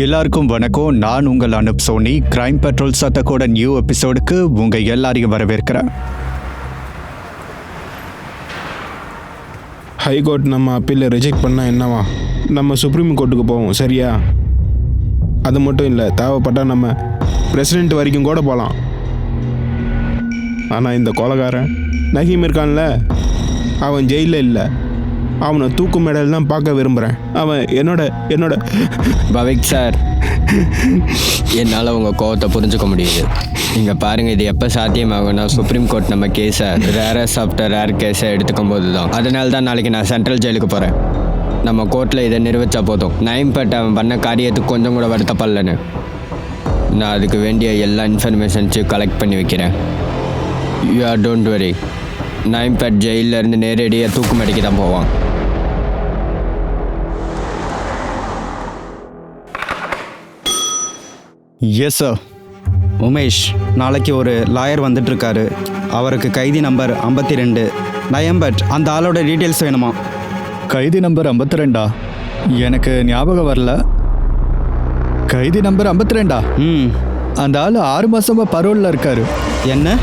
எல்லாருக்கும் வணக்கம். நான் உங்கள் அனுப் சோனி. கிரைம் பெட்ரோல் சட்டக்கோட நியூ எபிசோடுக்கு உங்க எல்லாரையும் வரவேற்கிறேன். ஹைகோர்ட் நம்ம அப்பீலை ரிஜெக்ட் பண்ணால் என்னவா, நம்ம சுப்ரீம் கோர்ட்டுக்கு போவோம், சரியா? அது மட்டும் இல்லை, தேவைப்பட்டால் நம்ம பிரசிடெண்ட் வரைக்கும் கூட போகலாம். ஆனால் இந்த கொலைகாரன் நகீம் இருக்கான்ல, அவன் ஜெயிலில் இல்லை. அவனை தூக்கு மேடையில் தான் பார்க்க விரும்புகிறேன். அவன் என்னோட பவிக் சார், என்னால் உங்கள் கோவத்தை புரிஞ்சுக்க முடியுது. நீங்கள் பாருங்கள், இது எப்போ சாத்தியமாகும்னா சுப்ரீம் கோர்ட் நம்ம கேஸை ரேரஸ் ஆஃப்டர் ரேர் கேஸை எடுத்துக்கும் போது தான். அதனால தான் நாளைக்கு நான் சென்ட்ரல் ஜெயிலுக்கு போகிறேன். நம்ம கோர்ட்டில் இதை நிரூபித்தா போதும். நயம்பேட்டை அவன் பண்ண காரியத்துக்கு கொஞ்சம் கூட வருத்தப்படலன்னு. நான் அதுக்கு வேண்டிய எல்லா இன்ஃபர்மேஷன்ஸையும் கலெக்ட் பண்ணி வைக்கிறேன். You or don't worry. நயம்பேட் ஜெயிலிருந்து நேரடியாக தூக்குமடிக்கு தான் போவான். Yes sir. உமேஷ், நாளைக்கு ஒரு லாயர் வந்துட்டுருக்காரு. அவருக்கு கைதி நம்பர் 52 நயம்பட். அந்த ஆளோட டீட்டெயில்ஸ் வேணுமா? கைதி நம்பர் 52? எனக்கு ஞாபகம் வரல. கைதி நம்பர் 52? அந்த ஆள் 6 மாசமா பரோலில் இருக்காரு. என்ன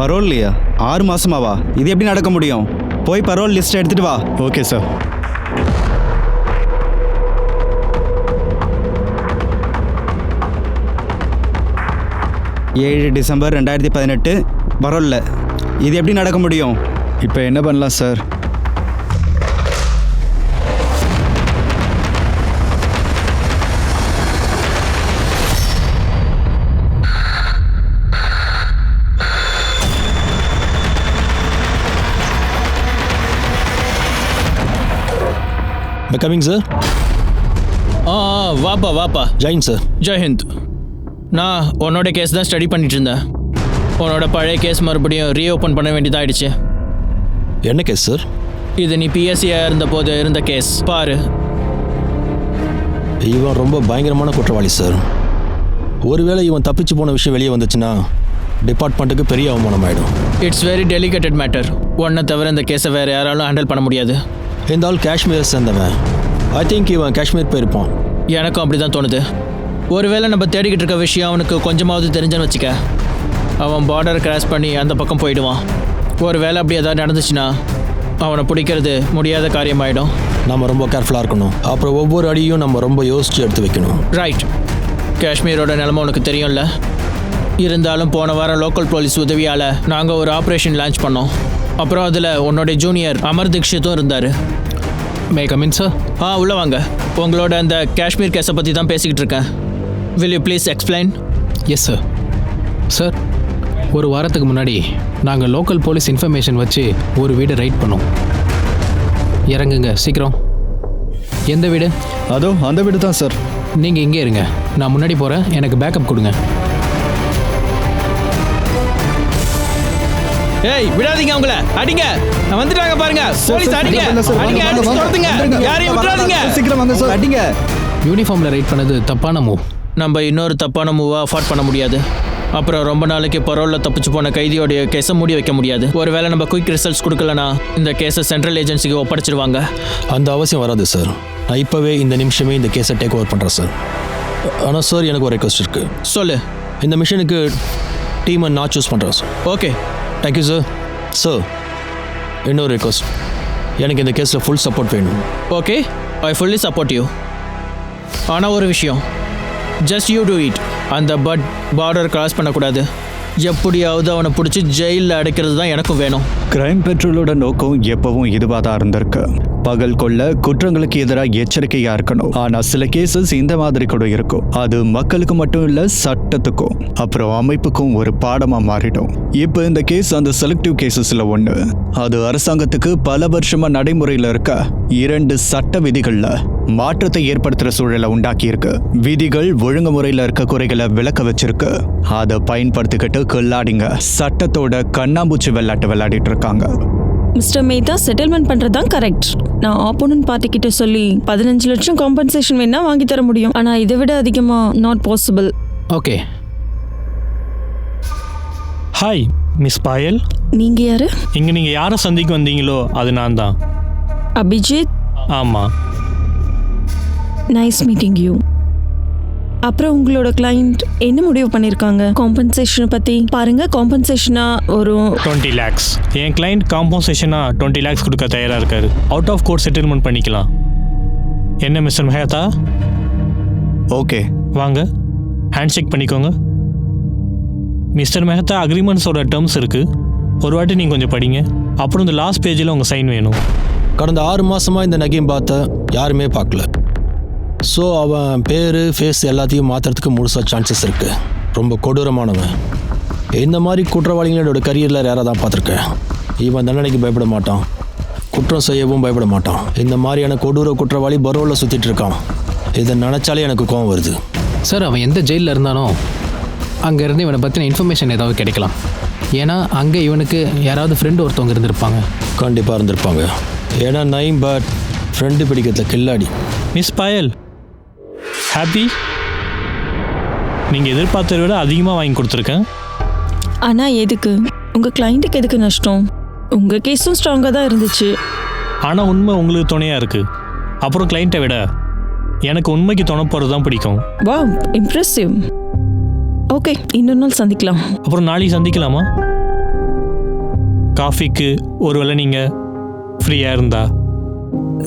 பரோல்லையா? 6 மாசமாவா? இது எப்படி நடக்க முடியும்? போய் பரோல் லிஸ்ட் எடுத்துகிட்டு வா. Okay sir. December 2018 பரோல்ல. இது எப்படி நடக்க முடியும்? இப்போ என்ன பண்ணலாம் சார்? Coming sir. வாப்பா. ஜெயின் சார். ஜெயஹிந்த். நான் உன்னோட கேஸ் தான் ஸ்டடி பண்ணிட்டு இருந்தேன். உன்னோட பழைய கேஸ் மறுபடியும் ரீஓப்பன் பண்ண வேண்டியதாகிடுச்சு. என்ன கேஸ் சார்? இது நீ பிஎஸ்சியாக இருந்தபோது இருந்த கேஸ். பாரு, இவன் ரொம்ப பயங்கரமான குற்றவாளி சார். ஒருவேளை இவன் தப்பிச்சு போன விஷயம் வெளியே வந்துச்சுன்னா டிபார்ட்மெண்ட்டுக்கு பெரிய அவமானம் ஆகிடும். It's very delegated matter. ஒன்றை தவிர இந்த கேஸை வேறு யாராலும் ஹேண்டில் பண்ண முடியாது. இந்த ஆள் காஷ்மீரை சேர்ந்தவன். ஐ திங்க் இவன் காஷ்மீர் போயிருப்பான். எனக்கும் அப்படி தான் தோணுது. ஒருவேளை நம்ம தேடிக்கிட்டு இருக்க விஷயம் அவனுக்கு கொஞ்சமாவது தெரிஞ்சுன்னு வச்சுக்க, அவன் பார்டரை கிராஸ் பண்ணி அந்த பக்கம் போயிடுவான். ஒருவேளை அப்படி ஏதாவது நடந்துச்சுன்னா அவனை பிடிக்கிறது முடியாத காரியமாயிடும். நம்ம ரொம்ப கேர்ஃபுல்லாக இருக்கணும். அப்புறம் ஒவ்வொரு அடியும் நம்ம ரொம்ப யோசித்து எடுத்து வைக்கணும். ரைட். காஷ்மீரோட நிலைமை உனக்கு தெரியும்ல. இருந்தாலும் போன வாரம் லோக்கல் போலீஸ் உதவியால் நாங்கள் ஒரு ஆப்ரேஷன் லான்ச் பண்ணோம். அப்புறம் அதில் உன்னோட ஜூனியர் அமர் தீக்ஷித்தும் இருந்தார். May come in sir? உள்ளே வாங்க. உங்களோட அந்த காஷ்மீர் கேஸை பற்றி தான் பேசிக்கிட்டு இருக்கேன். Will you please explain? Yes sir. Sir, ஒரு வாரத்துக்கு முன்னாடி நாங்கள் லோக்கல் போலீஸ் இன்ஃபர்மேஷன் வச்சு ஒரு வீடை ரைட் பண்ணோம். இறங்குங்க சீக்கிரம். எந்த வீடு? அதோ அந்த வீடு தான் சார். நீங்கள் இங்கே இருங்க, நான் முன்னாடி போகிறேன். எனக்கு பேக்கப் கொடுங்க. ஏய், விடாதீங்க, அவங்கள அடிங்க. வந்துட்டாங்க பாருங்க. போலீஸ் அடிங்க. அடிங்க, அடிச்சு துரத்துங்க. யாரையும் விடாதீங்க. சீக்கிரம் வாங்க சார். அடிங்க. யூனிஃபார்மில் ரைட் பண்ணது தப்பான மூவ். நம்ம இன்னொரு தப்பான மூவை அஃபோர்ட் பண்ண முடியாது. அப்புறம் ரொம்ப நாளைக்கு பரோலில் தப்பிச்சு போன கைதியோடைய கேஸை மூடி வைக்க முடியாது. ஒருவேளை நம்ம குயிக் ரிசல்ட்ஸ் கொடுக்கலனா இந்த கேஸை சென்ட்ரல் ஏஜென்சிக்கு ஒப்படைச்சிருவாங்க. அந்த அவசியம் வராது சார். நான் இப்போவே இந்த நிமிஷமே இந்த கேஸை டேக் ஓவர் பண்ணுறேன் சார். ஆனால் சார், எனக்கு ஒரு ரெக்வஸ்ட் இருக்குது. சொல்லு. இந்த மிஷனுக்கு டீமை நான் சூஸ் பண்ணுறேன் sir. Okay, thank you sir. Sir, இன்னொரு ரெக்வஸ்ட். எனக்கு இந்த கேஸில் ஃபுல் சப்போர்ட் வேணும். Okay, I fully support you. ஆனால் ஒரு விஷயம், ஜஸ்ட் யூ டூ இட். அந்த பார்டர் கிராஸ் பண்ணக்கூடாது. எப்படியாவது அவனை பிடிச்சி ஜெயிலில் அடைக்கிறது தான் எனக்கும் வேணும். கிரைம் பெட்ரோலோட நோக்கம் எப்பவும் இதுவாக தான் இருந்திருக்கு. பகல் கொள்ள குற்றங்களுக்கு எதிராக எச்சரிக்கையா இருக்கணும். ஆனா சில கேசஸ் இந்த மாதிரி கூட இருக்கும். அது மக்களுக்கு மட்டும் இல்ல, சட்டத்துக்கும் அப்புறம் அமைப்புக்கும் ஒரு பாடமா மாறிடும். இப்ப இந்த கேஸ் அந்த செலக்டிவ் கேசஸ்ல ஒண்ணு. அது அரசாங்கத்துக்கு பல வருஷமா நடைமுறையில இருக்க 2 சட்ட விதிகள்ல மாற்றத்தை ஏற்படுத்துற சூழலை உண்டாக்கி இருக்கு. விதிகள் ஒழுங்குமுறையில இருக்க குறைகளை விளக்க வச்சிருக்கு. அதை பயன்படுத்திக்கிட்டு கில்லாடிங்க சட்டத்தோட கண்ணாம்பூச்சி விளையாட்டு விளையாடிட்டு இருக்காங்க. மிஸ்டர் மேத்தா, செட்டில்மெண்ட் பண்ணுறது தான் கரெக்ட். நான் ஆப்போனன்ட் பார்ட்டி கிட்ட சொல்லி 15 லட்சம் காம்பன்சேஷன் வேணா வாங்கி தர முடியும். ஆனால் இதை விட அதிகமாக not possible. Okay. Hi miss Payal. நீங்கள் யாரு? இங்கே நீங்கள் யாரை சந்திக்க வந்தீங்களோ அது நான் தான். அபிஜித். ஆமாம். Nice meeting you. அப்புறம் உங்களோட கிளைண்ட் என்ன முடிவு பண்ணிருக்காங்க காம்பன்சேஷனை பத்தி? பாருங்க, காம்பன்சேஷனா ஒரு 20 lakhs. என் கிளைண்ட் காம்பன்சேஷனாக 20 lakhs கொடுக்க தயாராக இருக்காரு. அவுட் ஆஃப் கோர்ட் செட்டில்மெண்ட் பண்ணிக்கலாம். என்ன மிஸ்டர் மெஹதா, ஓகே. வாங்க ஹேண்ட் ஷேக் பண்ணிக்கோங்க. மிஸ்டர் மெஹதா, அக்ரிமெண்ட்ஸோட டேர்ம்ஸ் இருக்குது, ஒரு வாட்டி நீங்கள் கொஞ்சம் படிங்க. அப்புறம் இந்த லாஸ்ட் பேஜில் உங்கள் சைன் வேணும். கடந்த 6 மாதமாக இந்த நகீம் பார்த்த யாருமே பார்க்கல. ஸோ அவன் பேர் ஃபேஸ் எல்லாத்தையும் மாற்றுறதுக்கு முழுசாக சான்சஸ் இருக்குது. ரொம்ப கொடூரமானவன். இந்த மாதிரி குற்றவாளிகளோட கரியரில் ரேராக தான் பார்த்துருக்கேன். இவன் தண்டனைக்கு பயப்பட மாட்டான், குற்றம் செய்யவும் பயப்பட மாட்டான். இந்த மாதிரியான கொடூர குற்றவாளி பரோவில் சுற்றிட்டு இருக்கான். இதை நினச்சாலே எனக்கு கோவம் வருது. சார், அவன் எந்த ஜெயிலில் இருந்தானோ அங்கேருந்து இவனை பற்றின இன்ஃபர்மேஷன் ஏதாவது கிடைக்கலாம். ஏன்னா அங்கே இவனுக்கு யாராவது ஃப்ரெண்டு ஒருத்தவங்க இருந்திருப்பாங்க. கண்டிப்பாக இருந்திருப்பாங்க. ஏன்னா நைம் பட் ஃப்ரெண்டு பிடிக்கிறதுல கில்லாடி. Miss Payal, happy. நீங்கள் எதிர்பார்த்ததை விட அதிகமாக வாங்கி கொடுத்துருக்கேன். ஆனா எதுக்கு? உங்க கிளைண்ட்டுக்கு எதுக்கு நஷ்டம்? உங்க கேஸும் ஸ்ட்ராங்கா தான் இருந்துச்சு. ஆனால் உண்மை உங்களுக்கு துணையாக இருக்குது. அப்புறம் கிளைண்ட்டை விட எனக்கு உண்மைக்கு துணை போகிறது தான் பிடிக்கும். Wow, impressive. ஓகே, இன்னொரு நாள் சந்திக்கலாம். அப்புறம் நாளைக்கு சந்திக்கலாமா? காஃபிக்கு ஒருவேளை நீங்கள் ஃப்ரீயாக இருந்தா.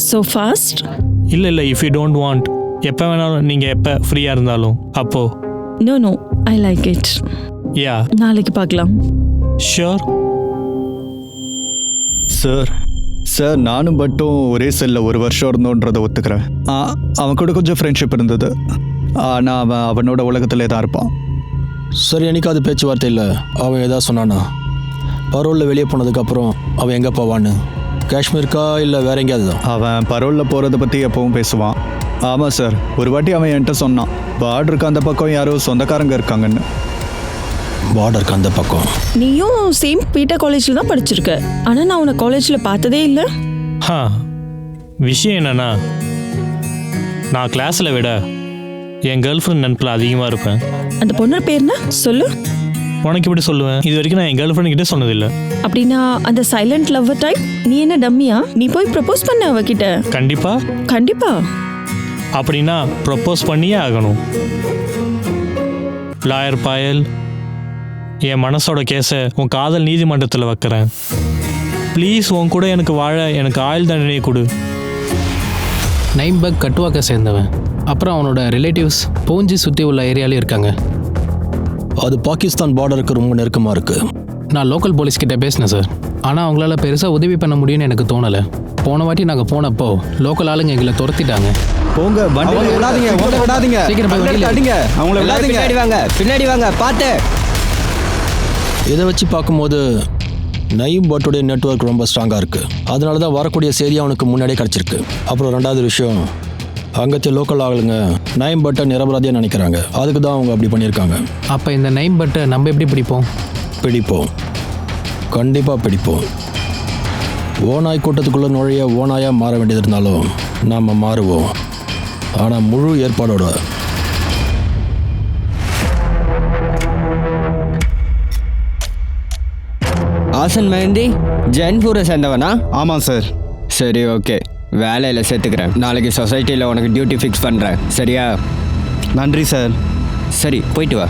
So fast? இல்லை, இஃப் யூ டோன்ட் வாண்ட், எப்போ வேணாலும், நீங்கள் எப்போ ஃப்ரீயாக இருந்தாலும் அப்போது. No, I like it. Yeah, நாளைக்கு பார்க்கலாம். ஷியோர். சார் நானும் பட்டும் ஒரே செல்லில் 1 வருஷம் இருந்தோன்றதை ஒத்துக்கிறேன். அவன் கூட கொஞ்சம் ஃப்ரெண்ட்ஷிப் இருந்தது. ஆனால் அவன் அவனோட உலகத்திலே தான் இருப்பான். சரி, எனக்கு அது பேச்சுவார்த்தை இல்லை. அவன் ஏதாவது சொன்னானா? பரோலில் வெளியே போனதுக்கப்புறம் அவன் எங்கே போவான்னு? காஷ்மீருக்கா இல்லை வேற எங்கேயாவது தான்? அவன் பரோலில் போகிறத பற்றி எப்பவும் பேசுவான். ஆமாம் சார், ஒரு வாட்டி அவன் என்கிட்ட சொன்னான், பார்டருக்கு அந்த பக்கம் யாரோ சொந்தக்காரங்க இருக்காங்கன்னு. பார்டருக்கு அந்த பக்கம்? நீயும் சேம் பீட்டர் காலேஜில் தான் படிச்சிருக்க. ஆனால் நான் உன்னை காலேஜில் பார்த்ததே இல்லை. விஷயம் என்னன்னா, நான் கிளாஸில் விட என் கேர்ள் ஃப்ரெண்ட் நட்பில் அதிகமாக இருப்பேன். அந்த பொண்ணு பேர்னா சொல்லு. உனக்கு இப்படி சொல்லுவேன், இது வரைக்கும் நான் என் கேர்ள் ஃப்ரெண்ட் கிட்டே சொன்னதில்லை. அப்படின்னா அந்த சைலண்ட் லவ்வர் டைப்? நீ என்ன டம்மியா? நீ போய் ப்ரப்போஸ் பண்ண அவகிட்ட? கண்டிப்பா. அப்படின்னா ப்ரப்போஸ் பண்ணியே ஆகணும். லாயர் பாயல், என் மனசோட கேஸை உன் காதல் நீதிமன்றத்தில் வைக்கிறேன். ப்ளீஸ், உன் கூட எனக்கு வாழ எனக்கு ஆயுள் தண்டனையை கொடு. நைம்பக் கட்டுவாக்க சேர்ந்தவன். அப்புறம் அவனோட ரிலேட்டிவ்ஸ் பூஞ்சி சுற்றி உள்ள ஏரியாலே இருக்காங்க. அது பாகிஸ்தான் பார்டருக்கு ரொம்ப நெருக்கமாக இருக்குது. நான் லோக்கல் போலீஸ்கிட்ட பேசினேன் சார். ஆனால் அவங்களால பெருசாக உதவி பண்ண முடியும்னு எனக்கு தோணலை. போன வாட்டி நாங்கள் போனப்போ லோக்கல் ஆளுங்க எங்களை துரத்திட்டாங்க. போங்க, வண்டியில விடாதீங்க, ஓட விடாதீங்க. சீக்கிரம் போய் வண்டியில அடிங்க, அவங்கள விடாதீங்க. பின்னாடி வாங்க, பார்த்து. இதை வச்சு பார்க்கும்போது நயீம் பட்டுடைய நெட்வொர்க் ரொம்ப ஸ்ட்ராங்காக இருக்குது. அதனால தான் வரக்கூடிய செய்தி அவனுக்கு முன்னாடியே கிடச்சிருக்கு. அப்புறம் 2வது விஷயம், அங்கத்திய லோக்கல் ஆளுங்க நயீம் பட்டை நிரபராதியாக நினைக்கிறாங்க. அதுக்கு தான் அவங்க அப்படி பண்ணியிருக்காங்க. அப்போ இந்த நைம் பட்டை நம்ம எப்படி பிடிப்போம்? கண்டிப்பாக பிடிப்போம். ஓநாய் கூட்டத்துக்குள்ளே நுழைய ஓநாயாக மாற வேண்டியது இருந்தாலும் நாம் மாறுவோம். ஆனால் முழு ஏற்பாடோட. ஆசன் மெஹந்தி ஜெயின்பூரை சேர்ந்தவனா? ஆமாம் சார். சரி, ஓகே, வேலையில் சேர்த்துக்கிறேன். நாளைக்கு சொசைட்டியில் உனக்கு டியூட்டி ஃபிக்ஸ் பண்ணுறேன், சரியா? நன்றி சார். சரி, போயிட்டு வா.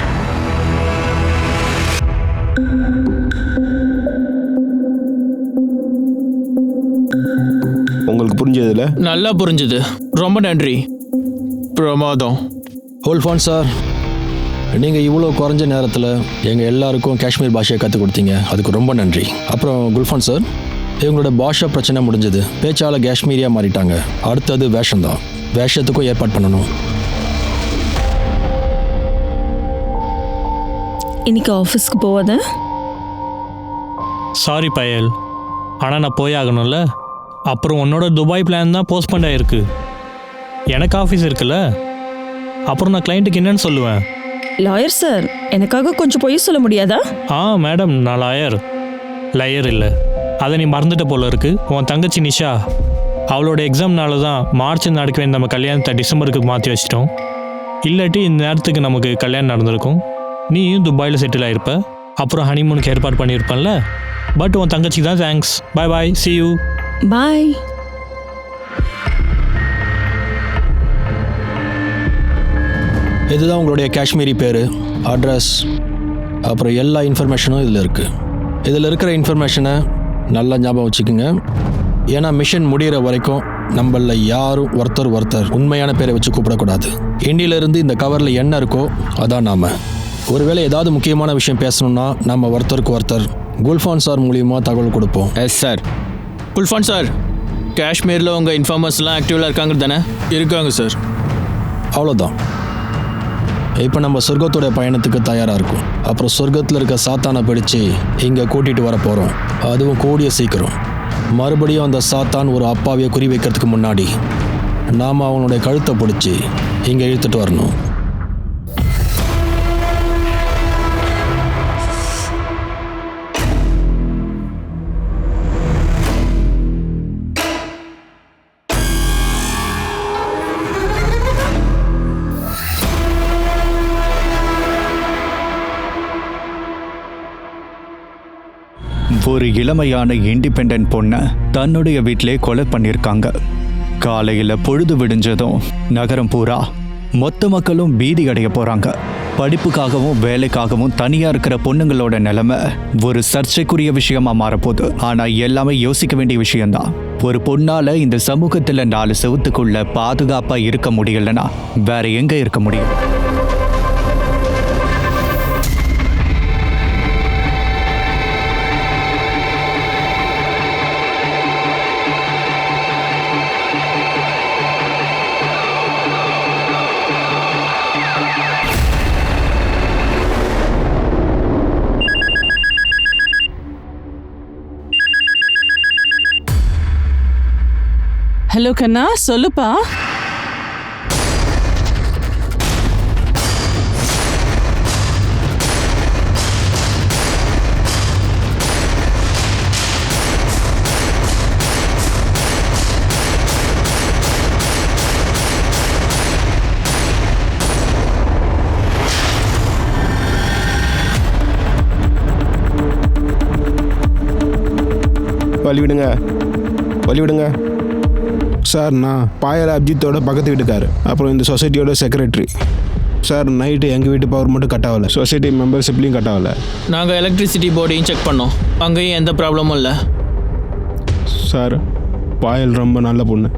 உங்களுக்கு புரிஞ்சதில்ல? நல்லா புரிஞ்சுது. ரொம்ப நன்றி. பிரமாதம். ஹோல்ஃபான் சார், நீங்கள் இவ்வளோ குறைஞ்ச நேரத்தில் எங்கள் எல்லாருக்கும் காஷ்மீர் பாஷையை கற்றுக் கொடுத்தீங்க. அதுக்கு ரொம்ப நன்றி. அப்புறம் குல்ஃபான் சார், இவங்களோட பாஷா பிரச்சனை முடிஞ்சது. பேச்சால் காஷ்மீரியாக மாறிட்டாங்க. அடுத்தது வேஷம்தான். வேஷத்துக்கும் ஏற்பாடு பண்ணணும். இன்னைக்கு ஆஃபீஸ்க்கு போவாத? சாரி பாயல், ஆனால் நான் போய் ஆகணும்ல. அப்புறம் உன்னோட துபாய் பிளான் தான் போஸ்ட்போன் ஆகிருக்கு. எனக்கு ஆஃபீஸ் இருக்குல்ல. அப்புறம் நான் கிளைண்ட்டுக்கு என்னன்னு சொல்லுவேன்? லாயர் சார், எனக்காக கொஞ்சம் பொய் சொல்ல முடியாதா? மேடம், நான் லயர் இல்லை. அதை நீ மறந்துட்ட போல இருக்கு. உன் தங்கச்சி நிஷா, அவளோட எக்ஸாம்னால தான் மார்ச் நடக்க வேண்டிய நம்ம கல்யாணத்தை டிசம்பருக்கு மாற்றி வச்சிட்டோம். இல்லாட்டி இந்த நேரத்துக்கு நமக்கு கல்யாணம் நடந்திருக்கும். நீயும் துபாயில் செட்டில் ஆகிருப்ப. அப்புறம் ஹனிமூனுக்கு ஏற்பாடு பண்ணியிருப்பேன்ல. பட் உன் தங்கச்சிக்கு தான் thanks. Bye bye, see you. பாய். இதுதான் உங்களுடைய காஷ்மீரி பேர், அட்ரஸ், அப்புறம் எல்லா இன்ஃபர்மேஷனும் இதில் இருக்குது. இதில் இருக்கிற இன்ஃபர்மேஷனை நல்லா ஞாபகம் வச்சுக்கோங்க. ஏன்னா மிஷன் முடிகிற வரைக்கும் நம்மள யாரும் ஒருத்தர் உண்மையான பேரை வச்சு கூப்பிடக்கூடாது. இந்தியிலேருந்து இந்த கவரில் என்ன இருக்கோ அதான் நாம். ஒருவேளை ஏதாவது முக்கியமான விஷயம் பேசணும்னா நம்ம ஒருத்தர் குல்ஃபான் சார் மூலியமாக தகவல் கொடுப்போம். Yes sir. குல்ஃபான் சார், காஷ்மீரில் உங்கள் இன்ஃபார்மர்ஸ்லாம் ஆக்டிவில் இருக்காங்க தானே? இருக்காங்க சார். அவ்வளோதான். இப்போ நம்ம சொர்க்கத்தோட பயணத்துக்கு தயாராக இருக்கும். அப்புறம் சொர்க்கத்தில் இருக்க சாத்தானை பிடிச்சி இங்கே கூட்டிகிட்டு வர போகிறோம். அதுவும் கூடிய சீக்கிரம். மறுபடியும் அந்த சாத்தான் ஒரு அப்பாவியை குறி வைக்கிறதுக்கு முன்னாடி நாம் அவனுடைய கழுத்தை பிடிச்சி இங்கே இழுத்துட்டு வரணும். ஒரு இளமையான இண்டிபெண்டன்ட் பொண்ணை தன்னுடைய வீட்டிலே கொலை பண்ணியிருக்காங்க. காலையில் பொழுது விடிஞ்சதும் நகரம் பூரா மொத்த மக்களும் பீதி அடைய போகிறாங்க. படிப்புக்காகவும் வேலைக்காகவும் தனியாக இருக்கிற பொண்ணுங்களோட நிலைமை ஒரு சர்ச்சைக்குரிய விஷயமா மாறப்போகுது. ஆனால் எல்லாமே யோசிக்க வேண்டிய விஷயம்தான். ஒரு பொண்ணால் இந்த சமூகத்தில் 4 செவத்துக்குள்ள பாதுகாப்பாக இருக்க முடியலன்னா வேற எங்கே இருக்க முடியும்? ஹலோ கண்ணா, சொல்லுப்பா. வழி விடுங்க சார். நான் பாயல் அப்ஜித்தோட பக்கத்து வீட்டுக்காரு, அப்புறம் இந்த சொசைட்டியோட செக்ரட்டரி. சார் நைட்டு எங்கள் வீட்டு பவர் மட்டும் கட் ஆகலை, சொசைட்டி மெம்பர்ஷிப்லையும் கட் ஆகலை. நாங்கள் எலக்ட்ரிசிட்டி போர்டையும் செக் பண்ணோம், அங்கேயும் எந்த ப்ராப்ளமும் இல்லை. சார் பாயல் ரொம்ப நல்ல பொண்ணு.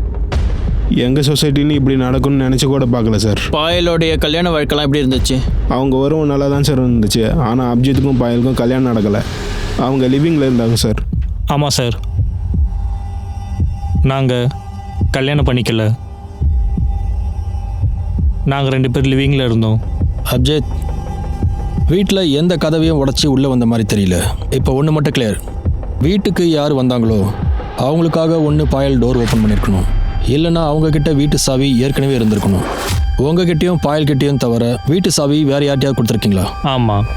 எங்கள் சொசைட்டின்னு இப்படி நடக்கும்னு நினச்சி கூட பார்க்கல சார். பாயலோடைய கல்யாண வாழ்க்கைலாம் எப்படி இருந்துச்சு? அவங்க வரும் நல்லா தான் சார் இருந்துச்சு. ஆனால் அப்ஜித்துக்கும் பாயலுக்கும் கல்யாணம் நடக்கலை. அவங்க லிவிங்கில் இருந்தாங்க சார். ஆமாம் சார், நாங்கள் கல்யாணம் பண்ணிக்கல. நாங்கள் 2 பேர் லிவிங்கில் இருந்தோம். அப்ஜித், வீட்டில் எந்த கதவையும் உடச்சி உள்ளே வந்த மாதிரி தெரியல. இப்போ ஒன்று மட்டும் கிளியர். வீட்டுக்கு யார் வந்தாங்களோ அவங்களுக்காக ஒன்று பாயல் டோர் ஓப்பன் பண்ணியிருக்கணும், இல்லைன்னா அவங்கக்கிட்ட வீட்டு சாவி ஏற்கனவே இருந்திருக்கணும். உங்ககிட்டயும் பாயல்கிட்டையும் தவிர வீட்டு சாவி வேறு யார்கிட்டயாவது கொடுத்துருக்கீங்களா? ஆமாம்,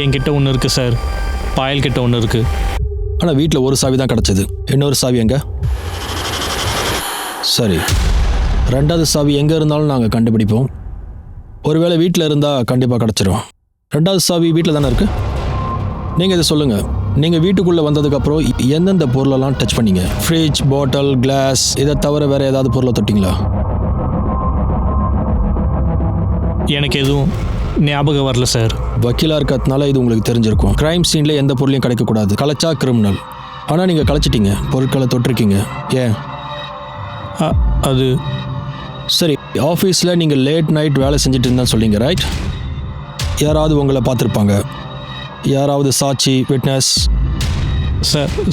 என்கிட்ட ஒன்று இருக்குது சார், பாயல்கிட்ட ஒன்று இருக்குது. ஆனால் வீட்டில் ஒரு சாவி தான் கிடச்சிது. இன்னொரு சாவி எங்கே? சரி, 2வது சாவி எங்கே இருந்தாலும் நாங்கள் கண்டுபிடிப்போம். ஒருவேளை வீட்டில் இருந்தால் கண்டிப்பாக கிடச்சிரும். 2வது சாவி வீட்டில் தானே இருக்குது. நீங்கள் இதை சொல்லுங்கள், நீங்கள் வீட்டுக்குள்ளே வந்ததுக்கப்புறம் எந்தெந்த பொருளெல்லாம் டச் பண்ணீங்க? ஃப்ரிட்ஜ், பாட்டில், கிளாஸ், இதை தவிர வேறு ஏதாவது பொருளை தொட்டிங்களா? எனக்கு எதுவும் ஞாபகம் வரல சார். வக்கீலாக இருக்கிறதுனால இது உங்களுக்கு தெரிஞ்சிருக்கும். கிரைம் சீனில் எந்த பொருளையும் கிடைக்கக்கூடாது, கலைச்சா கிரிமினல். ஆனால் நீங்கள் கலைச்சிட்டீங்க, பொருட்களை தொட்டிருக்கீங்க. ஏன்? அது சரி, ஆஃபீஸில் நீங்கள் லேட் நைட் வேலை செஞ்சுட்டு இருந்தான்னு சொல்லிங்க, ரைட்? யாராவது உங்களை பார்த்துருப்பாங்க, யாராவது சாட்சி, விட்னஸ்?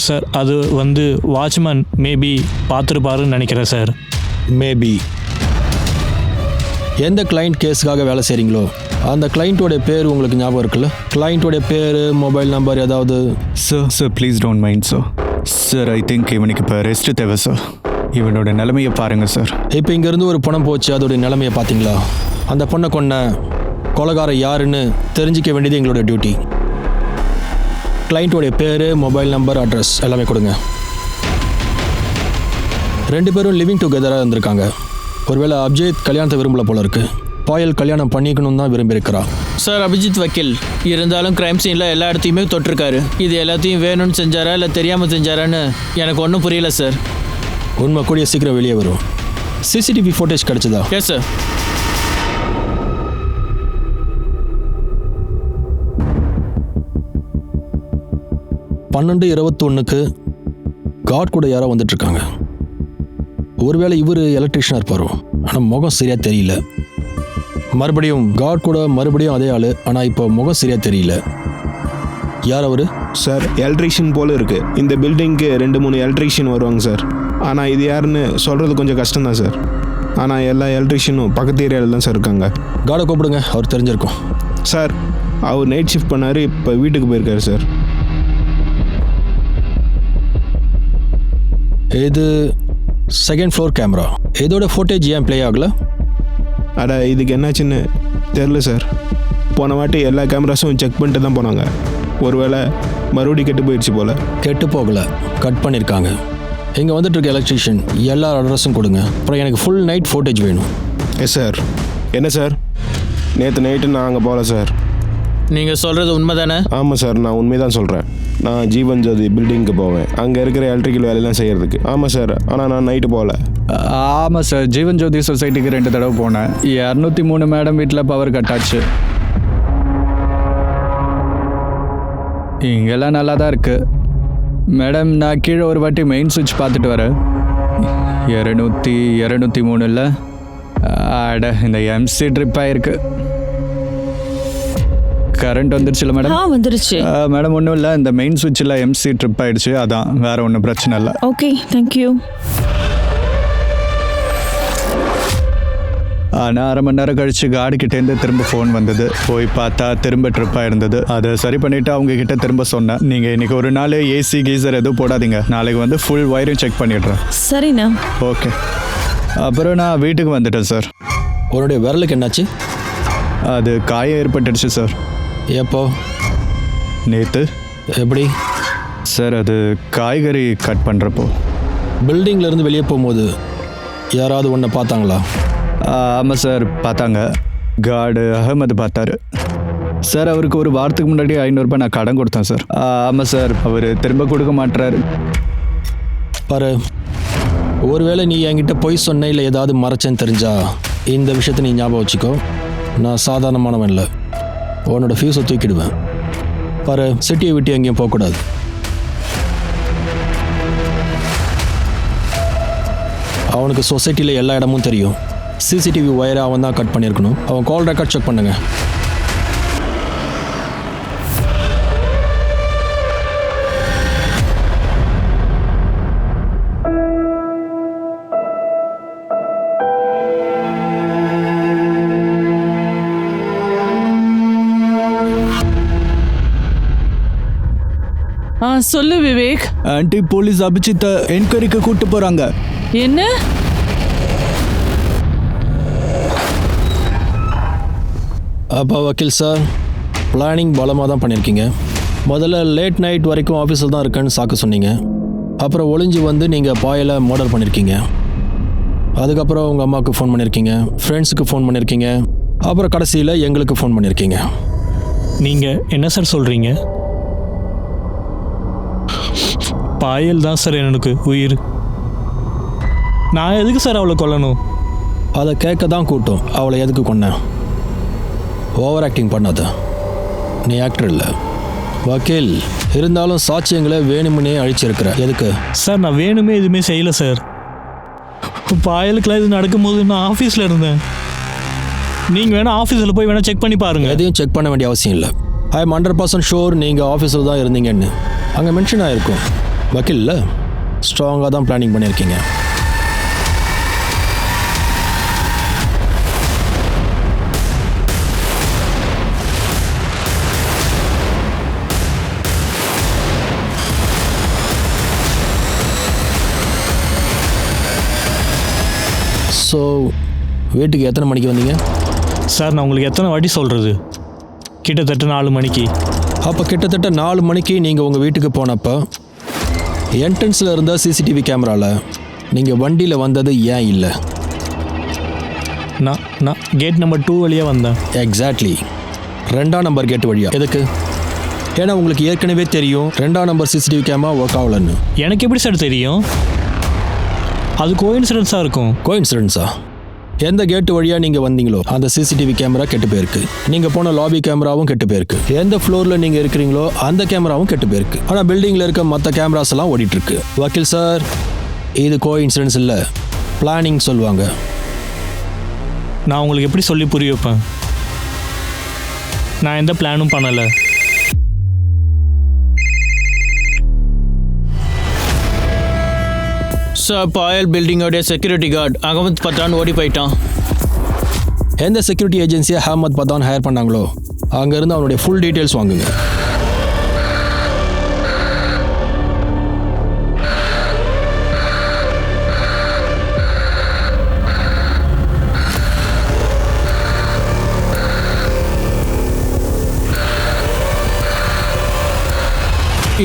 சார் அது வந்து வாட்ச்மேன் மேபி பார்த்துருப்பாருன்னு நினைக்கிறேன் சார். மேபி. எந்த கிளைண்ட் கேஸுக்காக வேலை செய்கிறீங்களோ அந்த கிளைண்ட்டோடைய பேர் உங்களுக்கு ஞாபகம் இருக்குல்ல? கிளைண்ட்டோடைய பேர், மொபைல் நம்பர் ஏதாவது? Sir please don't mind sir. Sir I think இவனுக்கு இப்போ ரெஸ்ட் தேவை சார். இவனோட நிலைமையை பாருங்கள் சார். இப்போ இங்கேருந்து ஒரு பணம் போச்சு, அதோடைய நிலைமையை பார்த்தீங்களா? அந்த பொண்ணை கொன்ன கொலைகாரம் யாருன்னு தெரிஞ்சிக்க வேண்டியது எங்களோட டியூட்டி. கிளைண்ட்டோடைய பேர், மொபைல் நம்பர், அட்ரஸ் எல்லாமே கொடுங்க. 2 பேரும் லிவிங் டுகெதராக இருந்திருக்காங்க. ஒருவேளை அபிஜித் கல்யாணத்தை விரும்பல போல இருக்கு. பாயல் கல்யாணம் பண்ணிக்கணும் தான் விரும்பியிருக்கிறா. சார் அபிஜித் வக்கீல் இருந்தாலும் கிரைம் சீனில் எல்லா இடத்தையுமே தொட்டிருக்காரு. இது எல்லாத்தையும் வேணும்னு செஞ்சாரா இல்லை தெரியாமல் செஞ்சாரான்னு எனக்கு ஒன்றும் புரியல சார். உண்மை கூடிய சீக்கிரம் வெளியே வரும். சிசிடிவி ஃபுட்டேஜ் கிடச்சிதா? Yes sir. 12:21 காட் கூட யாரோ வந்துட்டுருக்காங்க. ஒருவேளை இவர் எலக்ட்ரிஷியனாக இருப்பாரோ, ஆனால் முகம் சரியாக தெரியல. மறுபடியும் காட் கூட மறுபடியும் அதே ஆள், ஆனால் இப்போ முகம் சரியாக தெரியல. யார் அவர்? சார் எலக்ட்ரிஷியன் போல இருக்கு. இந்த பில்டிங்க்கு 2-3 எலக்ட்ரிஷியன் வருவாங்க சார். ஆனால் இது யாருன்னு சொல்கிறது கொஞ்சம் கஷ்டம்தான் சார். ஆனால் எல்லா எலக்ட்ரிஷியனும் பக்கத்து ஏரியாவில் தான் சார் இருக்காங்க. காடை கூப்பிடுங்க, அவர் தெரிஞ்சிருக்கும். சார் அவர் நைட் ஷிஃப்ட் பண்ணார், இப்போ வீட்டுக்கு போயிருக்காரு சார். இது செகண்ட் ஃப்ளோர் கேமரா. இதோட ஃபோட்டேஜ் ஏன் ப்ளே ஆகலை? அட இதுக்கு என்னாச்சுன்னு தெரில சார். போன வாட்டி எல்லா கேமராஸும் செக் பண்ணிட்டு தான் போனாங்க. ஒருவேளை மறுபடியும் கெட்டு போயிடுச்சு போல். கெட்டு போகலை, கட் பண்ணியிருக்காங்க. இங்கே வந்துட்டு இருக்க எலக்ட்ரிஷியன் எல்லா அட்ரஸும் கொடுங்க. அப்புறம் எனக்கு ஃபுல் நைட் ஃபோட்டேஜ் வேணும். Yes sir. என்ன சார், நேற்று நைட்டு நான் அங்கே போகல சார். நீங்கள் சொல்கிறது உண்மை தானே? ஆமாம் சார், நான் உண்மை தான் சொல்கிறேன். நான் ஜீவன் ஜோதி பில்டிங்க்கு போவேன், அங்கே இருக்கிற எலக்ட்ரிக்கல் வேலையெல்லாம் செய்கிறதுக்கு. ஆமாம் சார், ஆனால் நான் நைட்டு போகல. ஆமாம் சார், ஜீவன் ஜோதி சொசைட்டிக்கு 2 தடவை போனேன். 203 மேடம் வீட்டில் பவர் கட் ஆச்சு. இங்கெல்லாம் நல்லா தான் இருக்குது மேடம். நான் கீழே ஒரு வாட்டி மெயின் சுவிட்ச் பார்த்துட்டு வரேன். 203 அட இந்த எம்சி ட்ரிப் ஆயிருக்கு. கரண்ட் வந்துருச்சுல மேடம்? வந்துருச்சு மேடம். ஒன்றும் இல்லை, இந்த மெயின் சுவிட்சில் எம்சி ட்ரிப் ஆயிடுச்சு, அதான், வேற ஒன்றும் பிரச்சனை இல்லை. Okay, thank you. ஆனால் 1/2 மணி நேரம் கழிச்சு கார்டுகிட்டேருந்து திரும்ப ஃபோன் வந்தது. போய் பார்த்தா திரும்ப ட்ரிப்பாக இருந்தது. அதை சரி பண்ணிவிட்டு அவங்க கிட்ட திரும்ப சொன்னேன், நீங்கள் இன்றைக்கி ஒரு நாள் ஏசி கீசர் எதுவும் போடாதீங்க, நாளைக்கு வந்து ஃபுல் ஒயரும் செக் பண்ணிடுறேன். சரிண்ணா. ஓகே. அப்புறம் நான் வீட்டுக்கு வந்துட்டேன் சார். உன்னுடைய விரலுக்கு என்னாச்சு? அது காயம் ஏற்பட்டுடுச்சு சார். எப்போ? நேற்று. எப்படி சார்? அது காய்கறி கட் பண்ணுறப்போ. பில்டிங்லேருந்து வெளியே போகும்போது யாராவது ஒன்றை பார்த்தாங்களா? ஆமாம் சார், பார்த்தாங்க. கார்டு அகமது பார்த்தாரு சார். அவருக்கு ஒரு வாரத்துக்கு முன்னாடி 500 ரூபாய் நான் கடன் கொடுத்தேன் சார். ஆமாம் சார், அவர் திரும்ப கொடுக்க மாட்டுறாரு. பாரு, ஒருவேளை நீ என்கிட்ட பொய் சொன்ன இல்லை ஏதாவது மறைச்சேன்னு தெரிஞ்சா இந்த விஷயத்தை நீ ஞாபகம் வச்சுக்கோ. நான் சாதாரணமானவன் இல்லை, உன்னோட ஃபியூஸை தூக்கிடுவேன். பாரு, சிட்டியை விட்டு எங்கேயும் போகக்கூடாது. அவனுக்கு சொசைட்டியில் எல்லா இடமும் தெரியும். சிசிடிவி ஒயரை அவன் தான் கட் பண்ணியிருக்கணும். அவன் கால் ரெக்கார்ட் செக் பண்ணுங்க. சொல்லு விவேக். ஆன்டி போலீஸ் அபிஜித்தை என்கொயரிக்கு கூட்டு போகிறாங்க. என்ன? அப்போ வக்கீல் சார், பிளானிங் பலமாக தான் பண்ணியிருக்கீங்க. முதல்ல லேட் நைட் வரைக்கும் ஆஃபீஸில் தான் இருக்கேன்னு சாக்கு சொன்னீங்க. அப்புறம் ஒளிஞ்சு வந்து நீங்கள் பாயில் மர்டர் பண்ணியிருக்கீங்க. அதுக்கப்புறம் உங்கள் அம்மாவுக்கு ஃபோன் பண்ணியிருக்கீங்க, ஃப்ரெண்ட்ஸுக்கு ஃபோன் பண்ணியிருக்கீங்க, அப்புறம் கடைசியில் எங்களுக்கு ஃபோன் பண்ணியிருக்கீங்க. நீங்கள் என்ன சார் சொல்கிறீங்க? பாயல் தான் சார் எனக்கு உயிர். நான் எதுக்கு சார் அவளை கொல்லணும்? அதை கேட்க தான் கூட்டம். அவளை எதுக்கு கொன்னேன்? ஓவர் ஆக்டிங் பண்ணாத. நீ ஆக்டர் இல்லை, வக்கீல். இருந்தாலும் சாட்சியங்களை வேணுமுன்னே அழிச்சிருக்கிற. எதுக்கு? சார் நான் வேணுமே எதுவுமே செய்யலை சார். பாயலுக்குலாம் இது நடக்கும்போது நான் ஆஃபீஸில் இருந்தேன். நீங்கள் வேணால் ஆஃபீஸில் போய் வேணால் செக் பண்ணி பாருங்கள். எதையும் செக் பண்ண வேண்டிய அவசியம் இல்லை. ஐ எம் 100% ஷோர் நீங்கள் ஆஃபீஸில் தான் இருந்தீங்கன்னு. அங்கே மென்ஷன் ஆகிருக்கும். வக்கீல் ஸ்ட்ராங்காக தான் பிளானிங் பண்ணியிருக்கீங்க. ஸோ வீட்டுக்கு எத்தனை மணிக்கு வந்தீங்க? சார் நான் உங்களுக்கு எத்தனை வாட்டி சொல்கிறது? கிட்டத்தட்ட 4 மணிக்கு. அப்போ கிட்டத்தட்ட 4 மணிக்கு நீங்கள் உங்கள் வீட்டுக்கு போனப்போ என்ட்ரன்ஸில் இருந்த சிசிடிவி கேமராவில் நீங்கள் வண்டியில் வந்தது ஏன் இல்லை? நான் கேட் நம்பர் 2 வழியாக வந்தேன். எக்ஸாக்ட்லி, 2ஆம் நம்பர் கேட்டு வழியா. எதுக்கு? ஏன்னா உங்களுக்கு ஏற்கனவே தெரியும் 2ஆம் நம்பர் சிசிடிவி கேமரா ஒர்க் ஆகலன்னு. எனக்கு எப்படி சார் தெரியும்? அது கோஇன்சிடென்ஸாக இருக்கும். கோஇன்சிடென்ஸா? எந்த கேட்டு வழியாக நீங்கள் வந்தீங்களோ அந்த சிசிடிவி கேமரா கெட்டு போயிருக்கு. நீங்கள் போன லாபி கேமராவும் கெட்டு போயிருக்கு. எந்த ஃப்ளோரில் நீங்கள் இருக்கிறீங்களோ அந்த கேமராவும் கெட்டு போயிருக்கு. ஆனால் பில்டிங்கில் இருக்க மற்ற கேமராஸ் எல்லாம் ஓடிட்டு இருக்கு. வக்கீல் சார், இது கோ இன்சிடென்ட்ஸ் இல்லை, பிளானிங் சொல்லுவாங்க. நான் உங்களுக்கு எப்படி சொல்லி புரிய வைப்பேன்? நான் எந்த பிளானும் பண்ணலை. சார், பாயல் பில்டிங்கோடைய செக்யூரிட்டி கார்டு அகமத் பத்தான் ஓடி போயிட்டான். எந்த செக்யூரிட்டி ஏஜென்சியை அகமத் பத்தான் ஹையர் பண்ணாங்களோ அங்கேருந்து அவனுடைய ஃபுல் டீட்டெயில்ஸ் வாங்குங்க.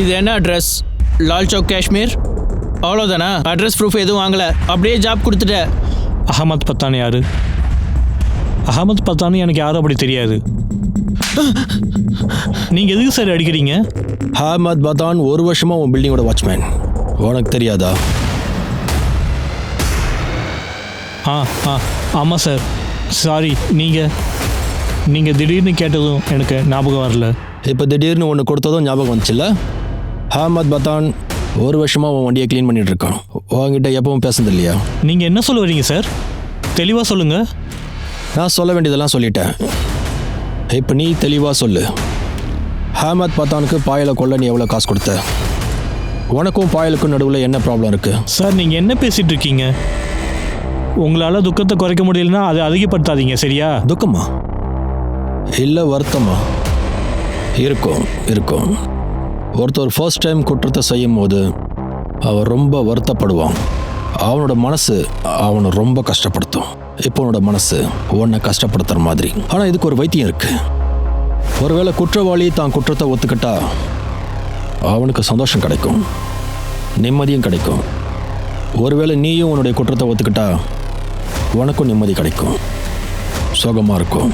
இது என்ன அட்ரஸ்? லால் சௌக், காஷ்மீர். அவ்வளோதானா? அட்ரஸ் ப்ரூஃப் எதுவும் வாங்கலை, அப்படியே ஜாப் கொடுத்துட்ட. அகமத் பத்தான் யாரு? அகமத் பத்தான் எனக்கு யாரும் அப்படி தெரியாது. நீங்கள் எதுக்கு சார் அடிக்கிறீங்க? அகமத் பத்தான் 1 வருஷமாக உன் பில்டிங்கோட வாட்ச்மேன். உனக்கு தெரியாதா? ஆமாம் சார். சாரி. நீங்கள் திடீர்னு கேட்டதும் எனக்கு ஞாபகம் வரல. இப்போ திடீர்னு ஒன்று கொடுத்ததும் ஞாபகம் வந்துச்சுல்ல? அகமத் பத்தான் 1 வருஷமாக உன் வண்டியை க்ளீன் பண்ணிட்டு இருக்கான். உங்ககிட்ட எப்பவும் பேசுனது இல்லையா? நீங்கள் என்ன சொல்ல வரீங்க சார்? தெளிவாக சொல்லுங்கள். நான் சொல்ல வேண்டியதெல்லாம் சொல்லிட்டேன். இப்போ நீ தெளிவாக சொல்லு. அகமத் பத்தானுக்கு பாயலை கொள்ள நீ எவ்வளோ காசு கொடுத்த? உனக்கும் பாயலுக்கும் நடுவில் என்ன ப்ராப்ளம் இருக்குது? சார், நீங்கள் என்ன பேசிகிட்டு இருக்கீங்க? உங்களால் துக்கத்தை குறைக்க முடியலன்னா அதை அதிகப்படுத்தாதீங்க, சரியா? துக்கமா இல்லை வருத்தமா? இருக்கும். ஒருத்தர் ஃபர்ஸ்ட் டைம் குற்றத்தை செய்யும் போது அவன் ரொம்ப வருத்தப்படுவான். அவனோட மனசு அவனை ரொம்ப கஷ்டப்படுத்தும். இப்போ உன்னோட மனசு உன்னை கஷ்டப்படுத்துகிற மாதிரி. ஆனால் இதுக்கு ஒரு வைத்தியம் இருக்கு. ஒருவேளை குற்றவாளி தான் குற்றத்தை ஒத்துக்கிட்டா அவனுக்கு சந்தோஷம் கிடைக்கும், நிம்மதியும் கிடைக்கும். ஒருவேளை நீயும் உன்னுடைய குற்றத்தை ஒத்துக்கிட்டா உனக்கும் நிம்மதி கிடைக்கும், சுகமாக இருக்கும்.